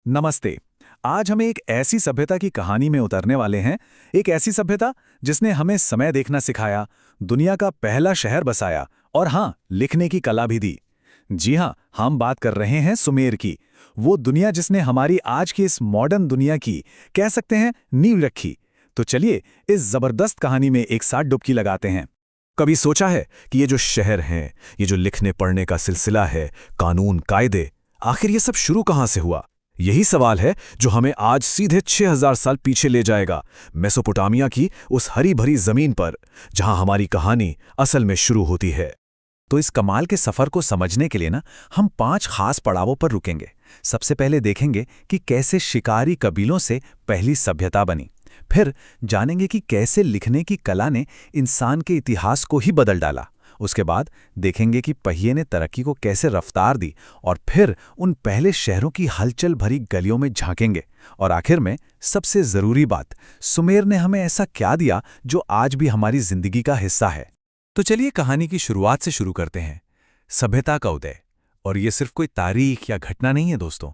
नमस्ते। आज हम एक ऐसी सभ्यता की कहानी में उतरने वाले हैं। एक ऐसी सभ्यता जिसने हमें समय देखना सिखाया, दुनिया का पहला शहर बसाया और हाँ, लिखने की कला भी दी। जी हाँ, हम बात कर रहे हैं सुमेर की। वो दुनिया जिसने हमारी आज की इस मॉडर्न दुनिया की, कह सकते हैं, नींव रखी। तो चलिए इस जबरदस्त कहानी में एक साथ डुबकी लगाते हैं। कभी सोचा है कि ये जो शहर हैं, ये जो लिखने पढ़ने का सिलसिला है, कानून कायदे, आखिर ये सब शुरू कहाँ से हुआ? यही सवाल है जो हमें आज सीधे 6000 साल पीछे ले जाएगा, मेसोपोटामिया की उस हरी भरी जमीन पर, जहां हमारी कहानी असल में शुरू होती है। तो इस कमाल के सफर को समझने के लिए हम 5 खास पड़ावों पर रुकेंगे। सबसे पहले देखेंगे कि कैसे शिकारी कबीलों से पहली सभ्यता बनी। फिर जानेंगे कि कैसे लिखने की कला ने इंसान के इतिहास को ही बदल डाला। उसके बाद देखेंगे कि पहिए ने तरक्की को कैसे रफ्तार दी, और फिर उन पहले शहरों की हलचल भरी गलियों में झांकेंगे। और आखिर में सबसे जरूरी बात, सुमेर ने हमें ऐसा क्या दिया जो आज भी हमारी जिंदगी का हिस्सा है। तो चलिए कहानी की शुरुआत से शुरू करते हैं। सभ्यता का उदय। और ये सिर्फ कोई तारीख या घटना नहीं है दोस्तों,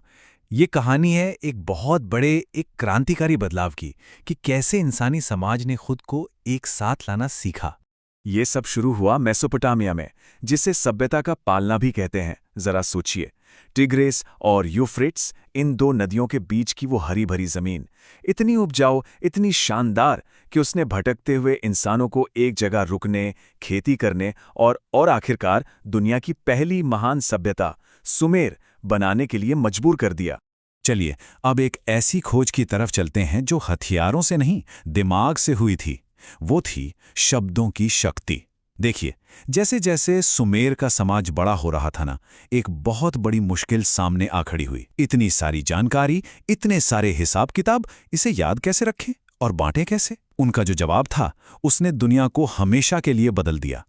ये कहानी है एक बहुत बड़े, एक क्रांतिकारी बदलाव की, कि कैसे इंसानी समाज ने खुद को एक साथ लाना सीखा। ये सब शुरू हुआ मेसोपोटामिया में, जिसे सभ्यता का पालना भी कहते हैं। जरा सोचिए, टिग्रिस और यूफ्रेट्स, इन दो नदियों के बीच की वो हरी भरी जमीन, इतनी उपजाऊ, इतनी शानदार कि उसने भटकते हुए इंसानों को एक जगह रुकने, खेती करने और आखिरकार दुनिया की पहली महान सभ्यता सुमेर बनाने के लिए मजबूर कर दिया। चलिए अब एक ऐसी खोज की तरफ चलते हैं जो हथियारों से नहीं, दिमाग से हुई थी। वो थी शब्दों की शक्ति। देखिए, जैसे जैसे सुमेर का समाज बड़ा हो रहा था एक बहुत बड़ी मुश्किल सामने आ खड़ी हुई। इतनी सारी जानकारी, इतने सारे हिसाब किताब, इसे याद कैसे रखें और बांटें कैसे? उनका जो जवाब था, उसने दुनिया को हमेशा के लिए बदल दिया।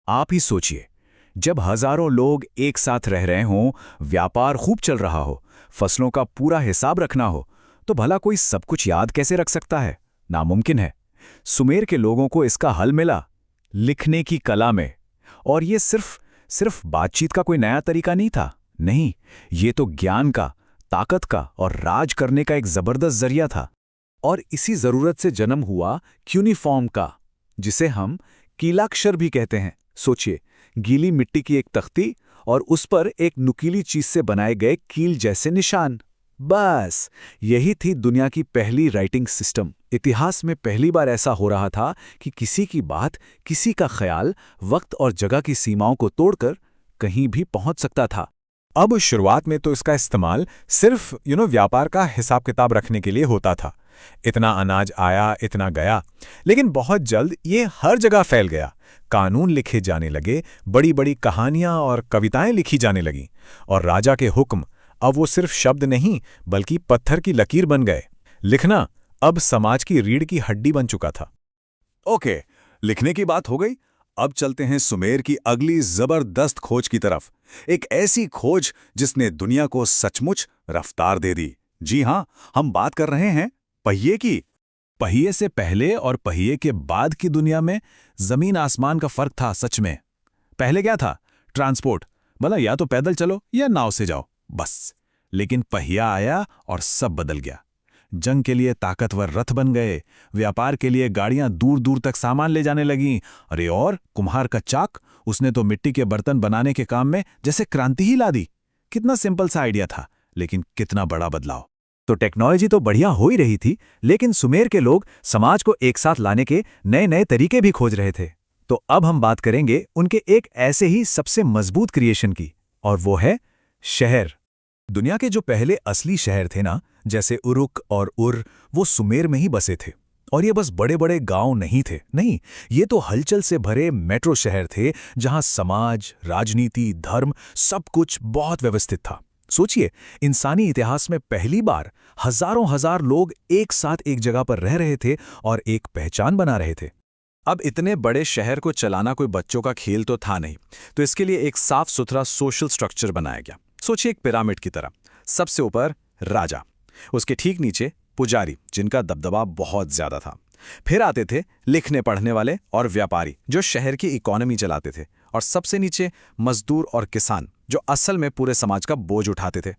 आप ही सोचिए, जब हजारों लोग एक साथ रह रहे हों, व्यापार खूब चल रहा हो, फसलों का पूरा हिसाब रखना हो, तो भला कोई सब कुछ याद कैसे रख सकता है? नामुमकिन है। सुमेर के लोगों को इसका हल मिला, लिखने की कला में। और ये सिर्फ बातचीत का कोई नया तरीका नहीं था। नहीं, ये तो ज्ञान का, ताकत का और राज करने का एक जबरदस्त जरिया था। और इसी जरूरत से जन्म हुआ क्यूनिफॉर्म का, जिसे हम कीलाक्षर भी कहते हैं। सोचिए, गीली मिट्टी की एक तख्ती और उस पर एक नुकीली चीज से बनाए गए कील जैसे निशान। बस यही थी दुनिया की पहली राइटिंग सिस्टम। इतिहास में पहली बार ऐसा हो रहा था कि किसी की बात, किसी का ख्याल वक्त और जगह की सीमाओं को तोड़कर कहीं भी पहुंच सकता था। अब शुरुआत में तो इसका इस्तेमाल सिर्फ व्यापार का हिसाब किताब रखने के लिए होता था। इतना अनाज आया, इतना गया। लेकिन बहुत जल्द ये हर जगह फैल गया। कानून लिखे जाने लगे, बड़ी बड़ी कहानियां और कविताएं लिखी जाने लगीं, और राजा के हुक्म अब वो सिर्फ शब्द नहीं बल्कि पत्थर की लकीर बन गए। लिखना अब समाज की रीढ़ की हड्डी बन चुका था। ओके, लिखने की बात हो गई। अब चलते हैं सुमेर की अगली जबरदस्त खोज की तरफ। एक ऐसी खोज जिसने दुनिया को सचमुच रफ्तार दे दी। जी हां, हम बात कर रहे हैं पहिए की। पहिए से पहले और पहिए के बाद की दुनिया में जमीन आसमान का फर्क था सच में। पहले क्या था? ट्रांसपोर्ट, मतलब या तो पैदल चलो या नाव से जाओ, बस। लेकिन पहिया आया और सब बदल गया। जंग के लिए ताकतवर रथ बन गए, व्यापार के लिए गाड़ियां दूर दूर तक सामान ले जाने लगीं। अरे और कुम्हार का चाक, उसने तो मिट्टी के बर्तन बनाने के काम में जैसे क्रांति ही ला दी। कितना सिंपल सा आइडिया था, लेकिन कितना बड़ा बदलाव। तो टेक्नोलॉजी तो बढ़िया हो ही रही थी, लेकिन सुमेर के लोग समाज को एक साथ लाने के नए नए तरीके भी खोज रहे थे। तो अब हम बात करेंगे उनके एक ऐसे ही सबसे मजबूत क्रिएशन की, और वो है शहर। दुनिया के जो पहले असली शहर थे जैसे उरुक और उर, वो सुमेर में ही बसे थे। और ये बस बड़े बड़े गांव नहीं थे, नहीं, ये तो हलचल से भरे मेट्रो शहर थे, जहां समाज, राजनीति, धर्म, सब कुछ बहुत व्यवस्थित था। सोचिए, इंसानी इतिहास में पहली बार हजारों हजार लोग एक साथ एक जगह पर रह रहे थे और एक पहचान बना रहे थे। अब इतने बड़े शहर को चलाना कोई बच्चों का खेल तो था नहीं, तो इसके लिए एक साफ सुथरा सोशल स्ट्रक्चर बनाया गया। सोचिए, एक पिरामिड की तरह। सबसे ऊपर राजा, उसके ठीक नीचे पुजारी, जिनका दबदबा बहुत ज्यादा था। फिर आते थे लिखने पढ़ने वाले और व्यापारी, जो शहर की इकोनॉमी चलाते थे। और सबसे नीचे मजदूर और किसान, जो असल में पूरे समाज का बोझ उठाते थे।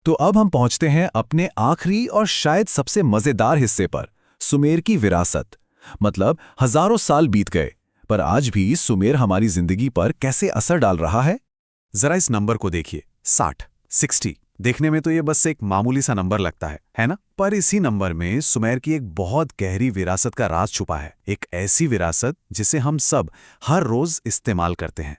तो अब हम पहुंचते हैं अपने आखिरी और शायद सबसे मजेदार हिस्से पर, सुमेर की विरासत। मतलब हजारों साल बीत गए, पर आज भी सुमेर हमारी जिंदगी पर कैसे असर डाल रहा है। जरा इस नंबर को देखिए, 60। देखने में तो ये बस एक मामूली सा नंबर लगता है ना? पर इसी नंबर में सुमेर की एक बहुत गहरी विरासत का राज छुपा है। एक ऐसी विरासत जिसे हम सब हर रोज इस्तेमाल करते हैं।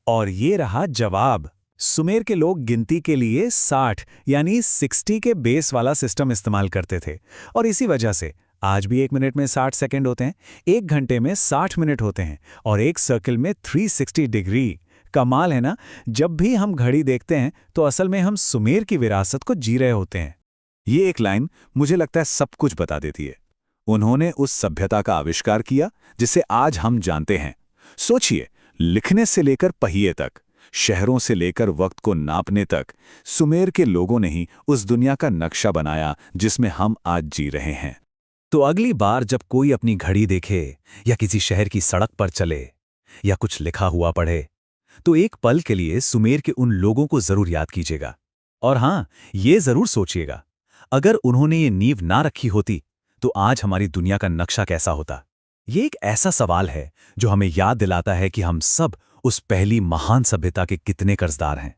और ये रहा जवाब। सुमेर के लोग गिनती के लिए 60 यानी 60 के बेस वाला सिस्टम इस्तेमाल करते थे, और इसी वजह से आज भी 1 मिनट में 60 सेकंड होते हैं, 1 घंटे में 60 मिनट होते हैं, और एक सर्किल में 360 डिग्री। कमाल है ना? जब भी हम घड़ी देखते हैं तो असल में हम सुमेर की विरासत को जी रहे होते हैं। ये एक लाइन मुझे लगता है सब कुछ बता देती है। उन्होंने उस सभ्यता का आविष्कार किया जिसे आज हम जानते हैं। सोचिए, लिखने से लेकर पहिए तक, शहरों से लेकर वक्त को नापने तक, सुमेर के लोगों ने ही उस दुनिया का नक्शा बनाया जिसमें हम आज जी रहे हैं। तो अगली बार जब कोई अपनी घड़ी देखे, या किसी शहर की सड़क पर चले, या कुछ लिखा हुआ पढ़े, तो एक पल के लिए सुमेर के उन लोगों को जरूर याद कीजिएगा। और हां, ये जरूर सोचिएगा, अगर उन्होंने ये नींव ना रखी होती तो आज हमारी दुनिया का नक्शा कैसा होता। ये एक ऐसा सवाल है जो हमें याद दिलाता है कि हम सब उस पहली महान सभ्यता के कितने कर्जदार हैं।